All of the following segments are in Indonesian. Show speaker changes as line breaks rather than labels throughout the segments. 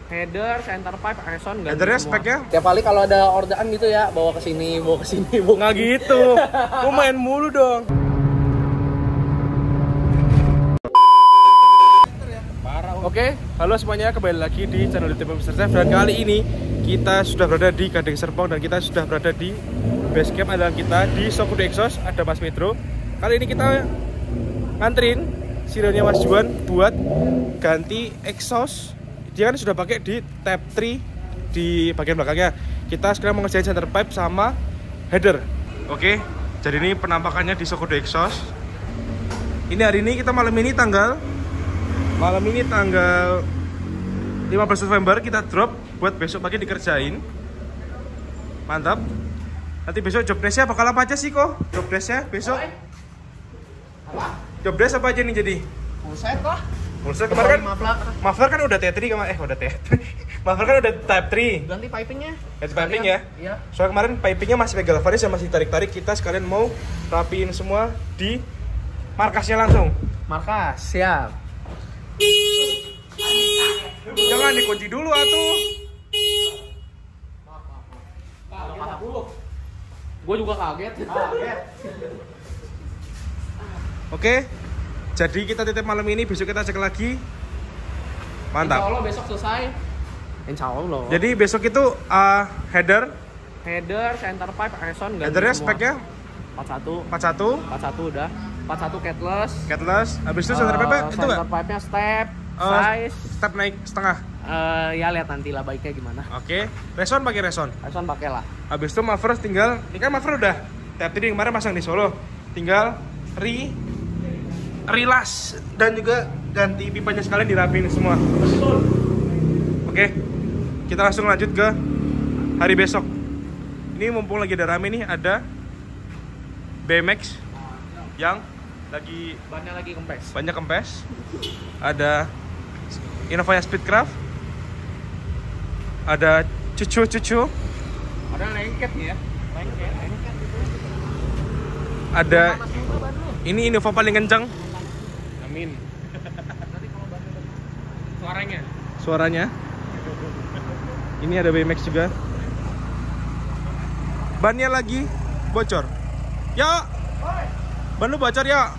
Header, center pipe, reson, ganti
Headernya
semua.
speknya
Tiap kali kalau ada orderan gitu ya, bawa ke sini,
nggak gitu. Lu main mulu dong. Oke, halo semuanya, kembali lagi di channel YouTube Mr. Chef. Dan kali ini kita sudah berada di Gading Serpong dan kita sudah berada di base camp andalan kita di Sokudo Exhaust. Ada Mas Pedro. Kali ini kita nganterin Sironya Mas Juan buat ganti exhaust. Dia kan sudah pakai di tab 3 di bagian belakangnya. Kita sekarang mengerjain center pipe sama header. Oke, jadi ini penampakannya di Sokudo Exhaust. Ini hari ini kita malam ini tanggal 15 November kita drop buat besok pagi dikerjain. Mantap. Nanti besok job desk-nya bakal apa aja sih kok? Job desk-nya besok
Apa?
job desk apa aja nih jadi?
Full set lah.
Full set kemarin kan muffler kan udah T3 kemarin, udah T3. Muffler kan udah type 3.
Ganti pipingnya.
Ganti piping ya?
Iya.
Soalnya kemarin pipingnya masih pegal varis dan masih tarik-tarik. Kita sekalian mau rapiin semua di markasnya langsung.
Markas, siap.
Jangan dikunci dulu atuh.
Gue juga kaget.
Oke, jadi kita titip malam ini, besok kita cek lagi.
Insya
Mantap.
Allah besok selesai. Insya Allah.
Jadi besok itu header,
Center pipe, reson, ganti
headernya
semua.
speknya
41 udah. 41 catless.
Habis itu center pipe itu
center
nggak?
pipe-nya step, size.
Step naik setengah.
Ya lihat nanti lah baiknya gimana.
Oke, reson pakai reson.
Reson pakai lah.
Habis itu muffler tinggal, ini kan muffler udah tab 3 kemarin pasang di Solo. Tinggal rilas dan juga ganti pipanya sekalian dirapiin semua. Oke, kita langsung lanjut ke hari besok. Ini mumpung lagi ada rame nih, ada BMX yang lagi
Bannya lagi kempes.
banyak kempes. Ada Innovanya Speedcraft. Ada cucu.
Ada lengket nih ya. Lengket.
Ada ini Innova paling kencang.
Amin.
Suaranya. Ini ada BMX juga. Bannya lagi bocor. Ya. Ban lu bocor ya.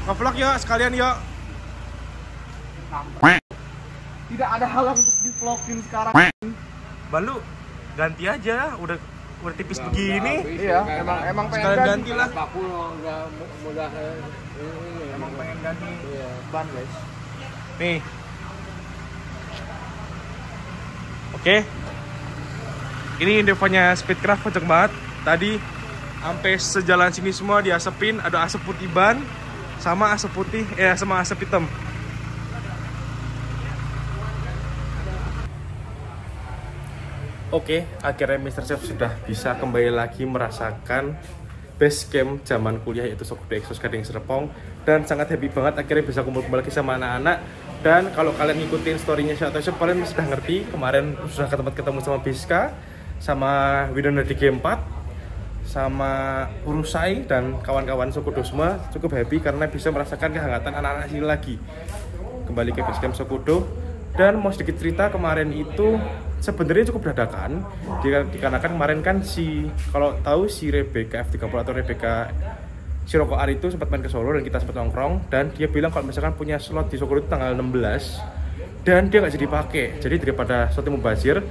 Nge-vlog ya sekalian ya.
Tidak ada hal untuk di-vlogin sekarang.
Ban lu ganti aja, udah tipis begini.
Iya, emang pengen
Sekalian ganti lah.
Emang pengen ganti ban, guys.
Nih. Oke. Ini Innovanya Speedcraft kenceng banget. Tadi sampai sejalan sini semua diasepin, ada asap putih ban sama asap putih sama asap hitam. Oke, akhirnya Mr. Chef sudah bisa kembali lagi merasakan base camp zaman kuliah, yaitu Sokudo Exhaust Gading Serpong, dan sangat happy banget akhirnya bisa kumpul-kumpul lagi sama anak-anak. Dan kalau kalian ngikutin story-nya Shadow Chef, kalian sudah ngerti kemarin sudah ketemu sama Biska, sama Winona di Game 4, sama Urusai dan kawan-kawan Sokudo semua. Cukup happy karena bisa merasakan kehangatan anak-anak sini lagi kembali ke base camp Sokudo. Dan mau sedikit cerita, kemarin itu sebenarnya cukup dadakan dikarenakan kemarin kan kalau tahu si Rebecca F30 atau Rebecca Siroko R itu sempat main ke Solo dan kita sempat nongkrong, dan dia bilang kalau misalkan punya slot di Sokudo itu tanggal 16 dan dia nggak jadi pakai. Jadi daripada slotnya mubazir,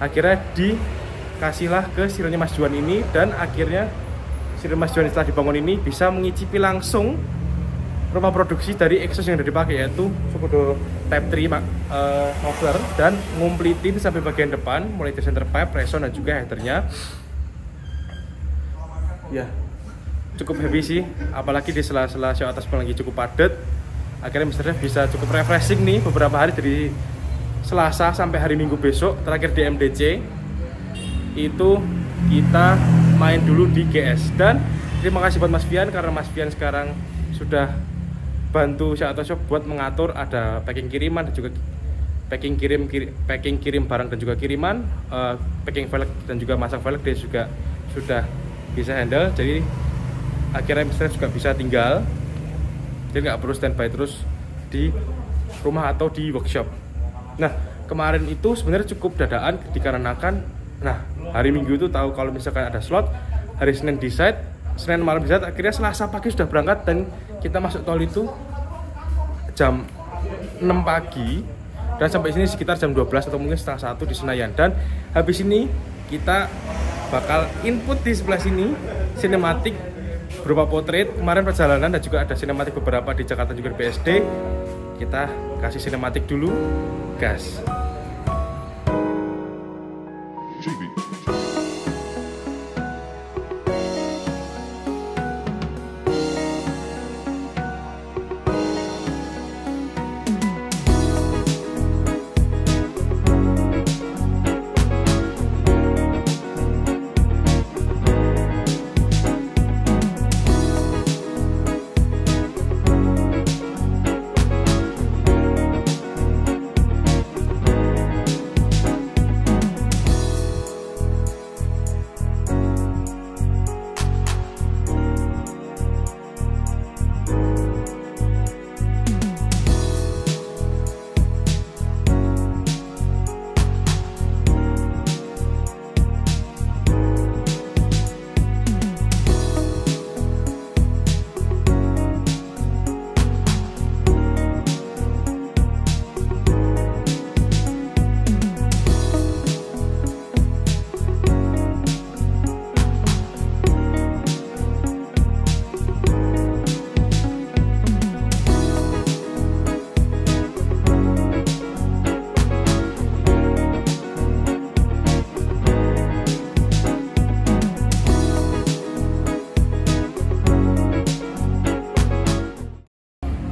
akhirnya dikasihlah ke Sironya Mas Juan ini, dan akhirnya Sironya Mas Juan setelah dibangun ini bisa mengicipi langsung rumah produksi dari exhaust yang sudah dipakai, yaitu Sokudo Type 3 muffler, dan ngumplitin sampai bagian depan mulai dari center pipe, reson, dan juga headernya. Ya, cukup happy sih, apalagi di sela-sela show atas pun lagi cukup padat. Akhirnya Mr. Chef bisa cukup refreshing nih beberapa hari, dari Selasa sampai hari Minggu besok. Terakhir di MDC itu kita main dulu di GS. Dan terima kasih buat Mas Fian, karena Mas Fian sekarang sudah bantu Shadow Shop buat mengatur ada packing kiriman dan juga packing kirim barang dan juga kiriman, packing velg dan juga masang velg dia juga sudah bisa handle. Jadi akhirnya Mr. juga bisa tinggal, jadi nggak perlu standby terus di rumah atau di workshop. Nah, kemarin itu sebenarnya cukup dadaan dikarenakan hari Minggu itu tahu kalau misalkan ada slot, hari Senin decide, Senin malam decide, akhirnya Selasa pagi sudah berangkat dan kita masuk tol itu jam 6 pagi dan sampai sini sekitar jam 12 atau mungkin setengah 1 di Senayan. Dan habis ini kita bakal input di sebelah sini sinematik berupa potret kemarin perjalanan dan juga ada sinematik beberapa di Jakarta juga di BSD. Kita kasih sinematik dulu, gas.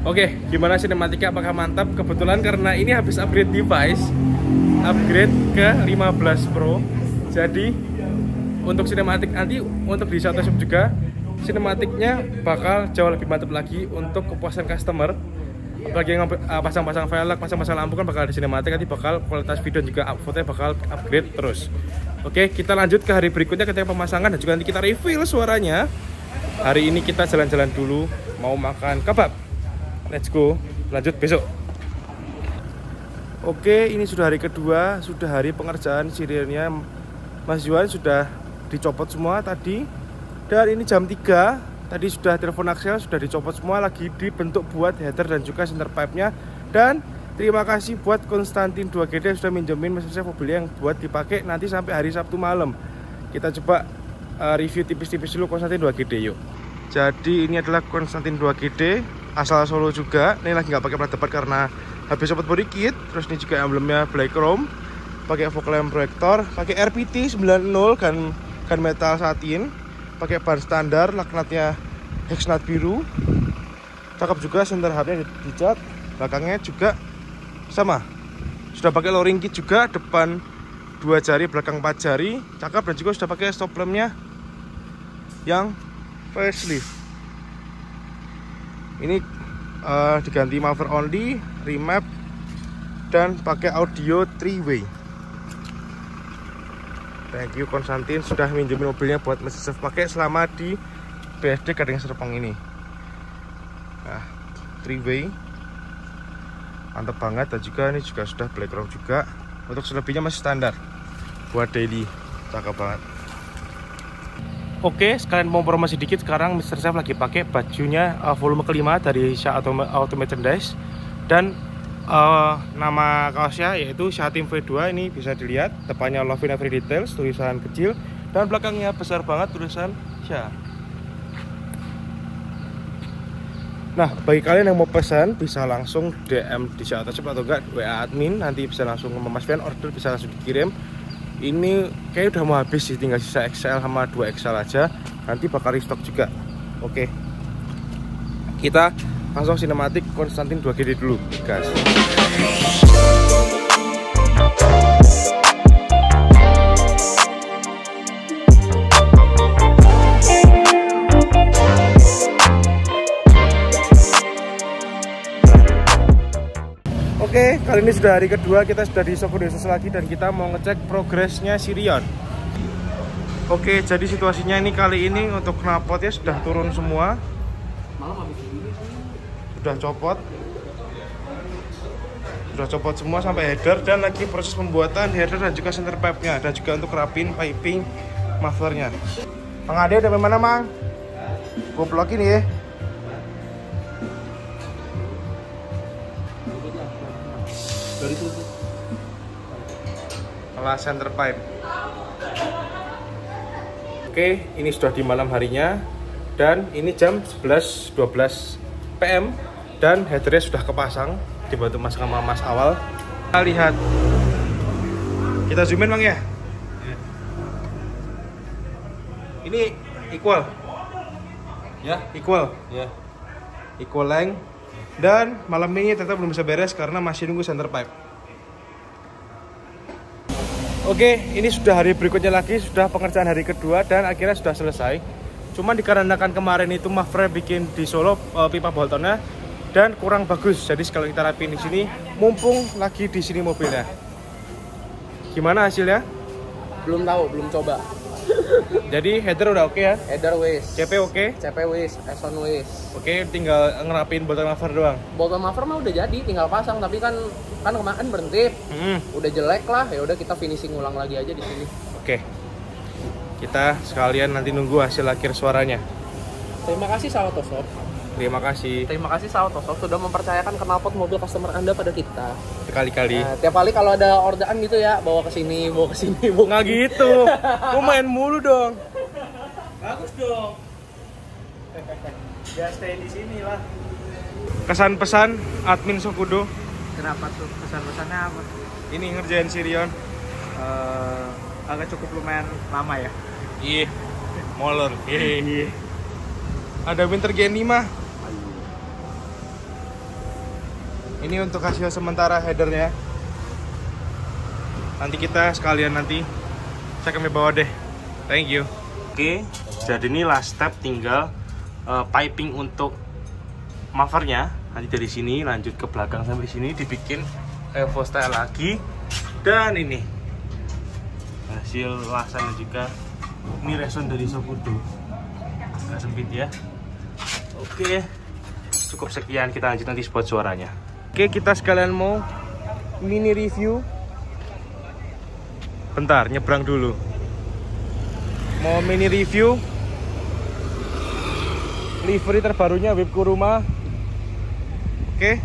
Oke, gimana sinematika? Apakah mantap? Kebetulan karena ini habis upgrade device, upgrade ke 15 Pro. Jadi untuk sinematik nanti untuk di Shuttershop juga sinematiknya bakal jauh lebih mantap lagi untuk kepuasan customer. Bagi yang pasang-pasang velg, pasang-pasang lampu kan bakal di sinematik, nanti bakal kualitas video juga fotonya bakal upgrade terus. Oke, kita lanjut ke hari berikutnya ketika pemasangan dan juga nanti kita reveal suaranya. Hari ini kita jalan-jalan dulu, mau makan kebab. Let's go, lanjut besok. Oke, ini sudah hari kedua, sudah hari pengerjaan siriannya. Mas Yuan sudah dicopot semua tadi. Dan ini jam 3, tadi sudah telepon Axel, sudah dicopot semua, lagi dibentuk buat header dan juga center pipe-nya. Dan terima kasih buat Konstantin 2GD yang sudah minjemin mesin chef mobil yang buat dipakai nanti sampai hari Sabtu malam. Kita coba review tipis-tipis dulu Konstantin 2GD yuk. Jadi ini adalah Konstantin 2GD asal Solo juga. Ini lagi nggak pakai plat depan karena habis copot body kit. Terus ini juga emblemnya black chrome, pakai fog lamp proyektor, pakai RPT 90 kan metal satin, pakai ban standar, laknatnya hexnut biru, cakep juga. Center hubnya dicat, belakangnya juga sama, sudah pakai lowering kit juga, depan 2 jari, belakang 4 jari, cakep. Dan juga sudah pakai stop lampnya yang facelift. Ini diganti muffler only, remap, dan pakai audio 3-way. Thank you Konstantin sudah minjemin mobilnya buat mesin chef pakai selama di BSD Gading Serpong ini. Nah, 3-way mantap banget. Dan juga ini juga sudah black chrome juga. Untuk selebihnya masih standar buat daily, cakep banget. Oke, sekalian mau promosi dikit, sekarang Mr. Chef lagi pakai bajunya volume kelima dari Sha Auto Merchandise. Dan nama kaosnya yaitu Sha Team V2. Ini bisa dilihat depannya Love in Every Details, tulisan kecil, dan belakangnya besar banget tulisan Sha. Nah, bagi kalian yang mau pesan bisa langsung DM di Sha Auto Shop atau enggak WA admin, nanti bisa langsung Mas Fian order, bisa langsung dikirim. Ini kayak udah mau habis sih, tinggal sisa XL sama 2XL aja, nanti bakal restock juga. Oke, kita langsung sinematik Konstantin 2GD dulu, guys. Oke, kali ini sudah hari kedua, kita sudah di Soko Desus lagi dan kita mau ngecek progresnya Sirion. Oke, jadi situasinya ini kali ini untuk knalpotnya sudah turun semua. Sudah copot. Sudah copot semua sampai header dan lagi proses pembuatan header dan juga center pipe-nya, dan juga untuk rapin piping mufflernya. Mang Ade udah mana, Mang? Gue vlogin ya. Alas center pipe. Oke, ini sudah di malam harinya dan ini jam 11.12 PM dan headernya sudah kepasang dibantu Mas sama Mas awal. Kita lihat. Kita zoom in, Bang ya. Ini equal. Ya, equal. Ya. Equal length. Dan malam ini tetap belum bisa beres karena masih nunggu center pipe. Oke, ini sudah hari berikutnya lagi, sudah pengerjaan hari kedua dan akhirnya sudah selesai. Cuman dikarenakan kemarin itu muffler bikin di Solo pipa boltonnya dan kurang bagus. Jadi kalau kita rapiin di sini, mumpung lagi di sini mobilnya. Gimana hasilnya?
Belum tahu, belum coba.
Jadi header udah oke ya?
Header wis.
CP oke?
CP wis, Eson wis.
Oke, tinggal ngerapin bolton muffler doang.
Bolton muffler mah udah jadi, tinggal pasang, tapi kan kemarin berhenti. Udah jelek lah, ya udah kita finishing ulang lagi aja di sini.
Oke. Kita sekalian nanti nunggu hasil akhir suaranya.
Terima kasih Sawatosop.
Terima kasih.
Terima kasih Sawatosop sudah mempercayakan knalpot mobil customer Anda pada kita.
Sekali-kali.
Nah, tiap kali kalau ada orderan gitu ya, bawa ke sini,
Nggak gitu. Lu main mulu dong.
Bagus dong. Ya stay di sini lah.
Kesan-pesan admin Sokudo.
Kenapa tuh? Pesan-pesannya apa?
Ini ngerjain Sirion.
Agak cukup lumayan lama ya.
Iya. Molor. Iya. Ada Winter Gen 5. Ini untuk hasil sementara headernya. Nanti kita sekalian nanti saya kami bawa deh. Thank you. Oke, jadi ini last step, tinggal piping untuk mufflernya. Nanti dari sini lanjut ke belakang sampai sini dibikin Evo style lagi. Dan ini hasil lasannya juga. Ini reson dari Sokudo. Agak sempit ya. Oke, cukup sekian, kita lanjut nanti spot suaranya. Oke, kita sekalian mau mini review. Bentar, nyebrang dulu. Mau mini review livery terbarunya Whip Kuruma. Oke.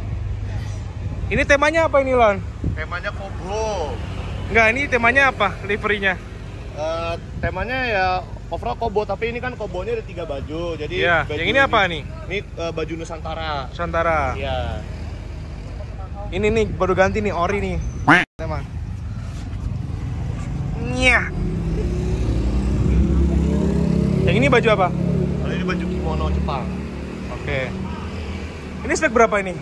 Ini temanya apa ini, Lon?
Temanya Kobo.
Enggak, ini temanya apa liverynya?
Temanya ya overall Kobo, tapi ini kan Kobonya ada 3 baju. Jadi
ya,
baju
yang ini apa nih?
Ini baju Nusantara.
Nusantara.
Iya.
Ini nih baru ganti nih, ori nih. Teman. Nyah. Yang ini baju apa?
Kalau ini baju kimono Jepang.
Oke. Ini spek berapa ini?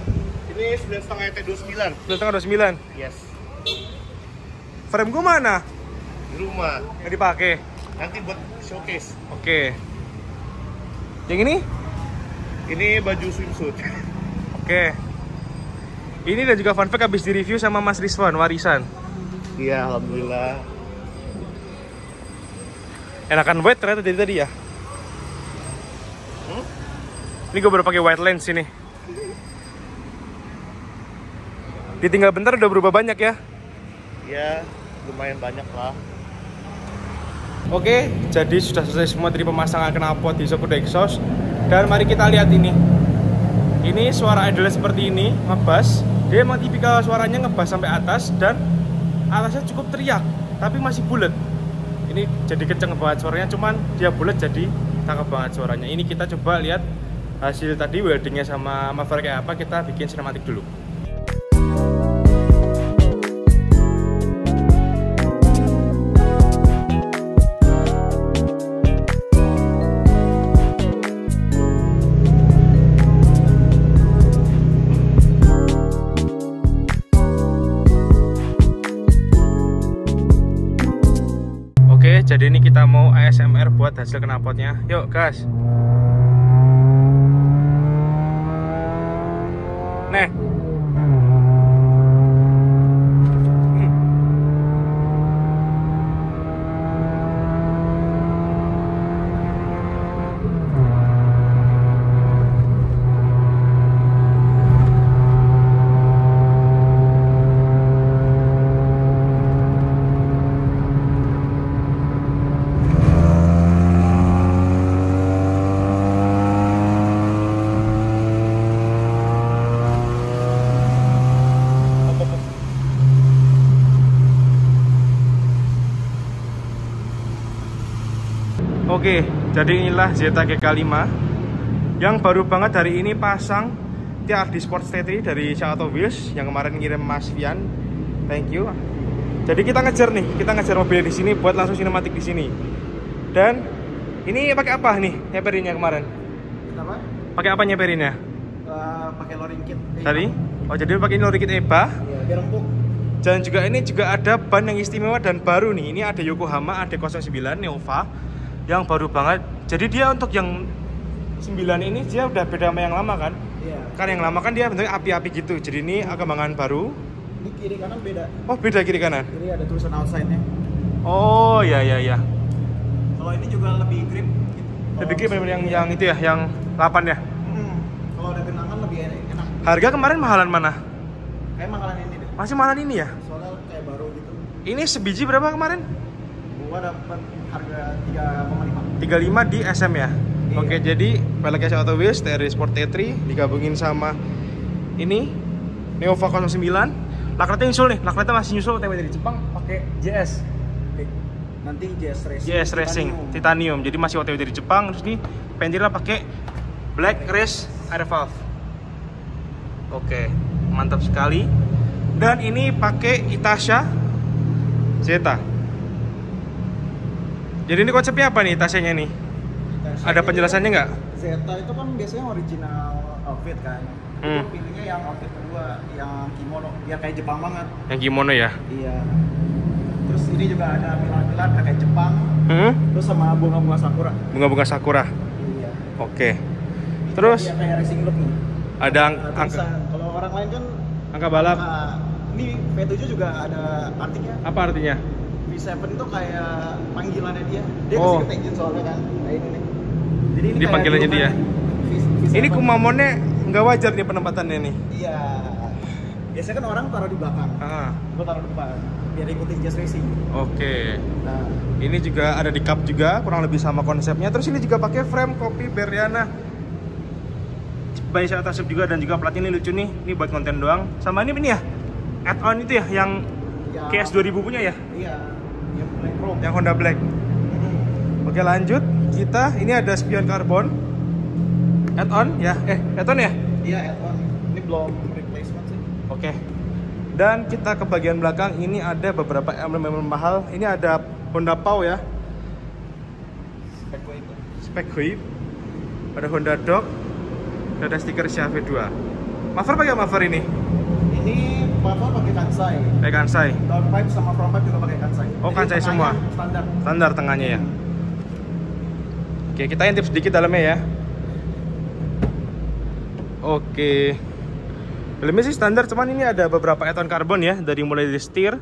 Ini 9,5 T29.
9,29.
Yes.
Frame gua mana?
Di rumah.
Nggak dipakai.
Nanti buat showcase.
Oke. Yang ini?
Ini baju swimsuit.
Oke. Ini dan juga fun fact habis di review sama Mas Rizwan warisan.
Iya, alhamdulillah.
Enakan white ternyata dari tadi ya. Ini gue baru pakai white lens ini. Ditinggal bentar udah berubah banyak ya.
Iya, lumayan banyak lah.
Oke, jadi sudah selesai semua dari pemasangan knalpot di Sokudo exhaust. Dan mari kita lihat ini. Ini suara idle seperti ini, ngebass. Dia emang tipikal suaranya ngebass sampai atas dan atasnya cukup teriak, tapi masih bulat. Ini jadi kenceng banget suaranya, cuman dia bulat jadi cakep banget suaranya. Ini kita coba lihat hasil tadi weldingnya sama muffler kayak apa. Kita bikin sinematik dulu. Jadi ini kita mau ASMR buat hasil knalpotnya. Yuk gas. Nih. Oke, jadi inilah Zeta GK5 yang baru banget hari ini pasang TRD Sports T3 dari Shaw Auto Wheels yang kemarin ngirim Mas Fian. Thank you. Jadi kita ngejar mobilnya di sini buat langsung sinematik di sini. Dan ini pakai apa nih nyeperinnya kemarin?
Kenapa?
Pakai apa nyeperinnya?
Pakai loring kit.
Tadi? Oh, jadi pakai loring kit EBA.
Iya, biar empuk.
Dan juga ini juga ada ban yang istimewa dan baru nih. Ini ada Yokohama AD09 Neova yang baru banget. Jadi dia untuk yang 9 ini dia udah beda sama yang lama kan?
Iya.
Kan yang lama kan dia bentuknya api-api gitu. Jadi ini kembangan baru.
Ini kiri kanan beda.
Oh, beda kiri kanan.
Kiri ada tulisan outside-nya.
Oh, ya.
Kalau ini juga lebih grip gitu.
Lebih grip yang itu ya, yang 8 ya.
Kalau ada genangan lebih enak.
Harga kemarin mahalan mana?
Kayak makanan ini deh.
Masih mahalan ini ya?
Soalnya kayak baru gitu.
Ini sebiji berapa kemarin?
Gua dapat harga 3,5.
35 di SM ya.
Iya.
Oke, jadi velgnya Shaw Auto Wheels TRD Sport T3 digabungin sama ini Neova 09. Lakretnya nyusul nih, lakretnya masih nyusul TW dari Jepang pakai JS.
Nanti JS Racing.
JS Racing Titanium. Jadi masih OTW dari Jepang. Terus nih pentilnya pakai Black Race Air Valve. Oke, mantap sekali. Dan ini pakai Itasha Zeta. Jadi ini konsepnya apa nih Itashanya nih? Ada penjelasannya nggak?
Zeta itu kan biasanya original outfit kan. Itu pilihnya yang outfit kedua, yang kimono, biar kayak Jepang banget.
Yang kimono ya?
Iya. Terus ini juga ada pilar-pilar kayak Jepang. Terus sama bunga-bunga sakura.
Bunga-bunga sakura.
Iya.
Oke. Terus
Iya, kayak racing look nih.
ada
Angka. Kalau orang lain kan
angka balap.
Ini V7 juga ada artinya.
Apa artinya?
V7 itu kayak panggilannya dia. Dia
Oh.
kasih engine soalnya kan. Kayak ini nih. Jadi ini
Ini
kayak
panggilannya dia.
V7.
Ini Kumamonnya nggak wajar nih penempatannya nih.
Iya. Biasanya kan orang taruh di belakang. Gua taruh di depan biar ikutin Jazz Racing.
Oke.
Nah,
Ini juga ada di cup juga, kurang lebih sama konsepnya. Terus ini juga pakai frame kopi Berliana by Shaw Auto Shop juga, dan juga platnya ini lucu nih. Ini buat konten doang. Sama ini ya, add-on itu ya, yang KS 2000 punya ya?
iya. Yang Black Chrome.
Yang Honda Black. Oke, lanjut. Kita ini ada spion karbon add-on ya. Add-on ya?
Iya, add-on. Ini belum replacement sih.
Oke. Dan kita ke bagian belakang, ini ada beberapa emblem mahal. Ini ada Honda POW ya. Spec Wave. Ada Honda Dog. Ada stiker CAV2. Muffler pakai muffler ini?
Ini muffler pakai Kansai.
Pakai Kansai.
Downpipe sama frontpipe juga pakai Kansai.
Oh,
Jadi
Kansai semua.
Standar.
Standar tengahnya ya. Oke, kita intip sedikit dalamnya ya. Oke. Dalamnya sih standar, cuman ini ada beberapa add-on karbon ya, dari mulai dari setir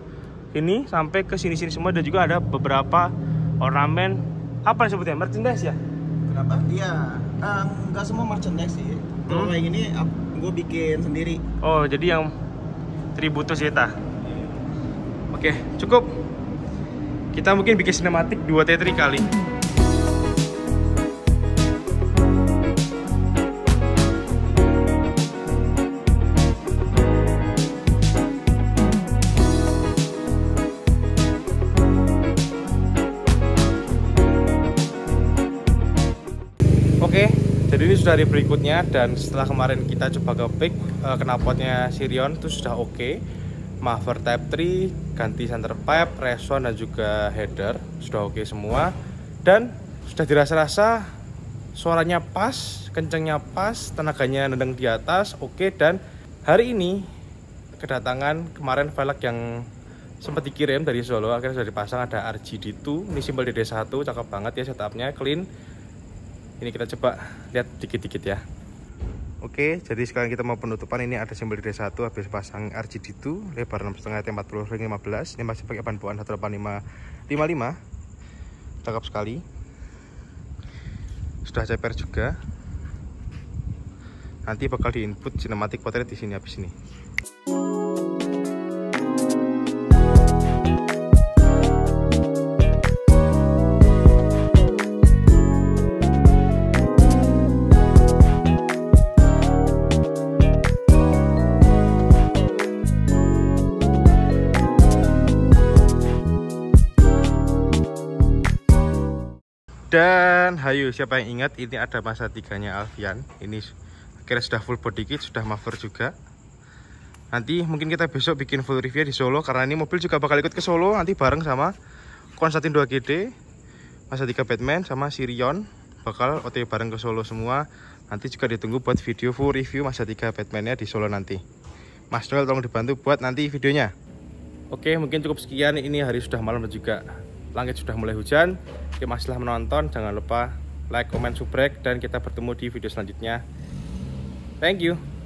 ini sampai ke sini-sini semua, dan juga ada beberapa ornamen apa disebutnya, merchandise ya?
Kenapa? Iya. Nggak semua merchandise sih. Kalau kayak gini gue bikin sendiri.
Oh, jadi yang tributo Zeta. Oke, cukup. Kita mungkin bikin sinematik 2 T3 kali. Oke, jadi ini sudah hari berikutnya, dan setelah kemarin kita coba ke-pick knalpotnya Sirion itu sudah oke. Muffler Type 3, ganti center pipe, reson dan juga header sudah oke semua, dan sudah dirasa-rasa suaranya pas, kencengnya pas, tenaganya nendang di atas, oke. Dan hari ini kedatangan kemarin velg yang sempat dikirim dari Solo, akhirnya sudah dipasang. Ada RGD2, ini simbol DD1, cakep banget ya setupnya, clean. Ini kita coba lihat dikit-dikit ya. Oke, jadi sekarang kita mau penutupan. Ini ada simbol DD1, habis pasang RGD2, lebar 6,5 T40 ring 15. Ini masih pakai ban bawaan 18555. Cakep sekali. Sudah ceper juga. Nanti bakal diinput cinematic portrait di sini habis ini. Dan hayu, siapa yang ingat ini ada masa 3-nya Alfian. Ini akhirnya sudah full body kit, sudah muffler juga. Nanti mungkin kita besok bikin full review di Solo, karena ini mobil juga bakal ikut ke Solo nanti bareng sama Konstantin 2GD, masa 3 Batman sama Sirion bakal OTW bareng ke Solo semua. Nanti juga ditunggu buat video full review masa 3 Batman-nya di Solo nanti. Mas Noel tolong dibantu buat nanti videonya. Oke, mungkin cukup sekian. Ini hari sudah malam dan juga langit sudah mulai hujan. Oke, masih telah menonton, jangan lupa like, comment, subscribe, dan kita bertemu di video selanjutnya. Thank you.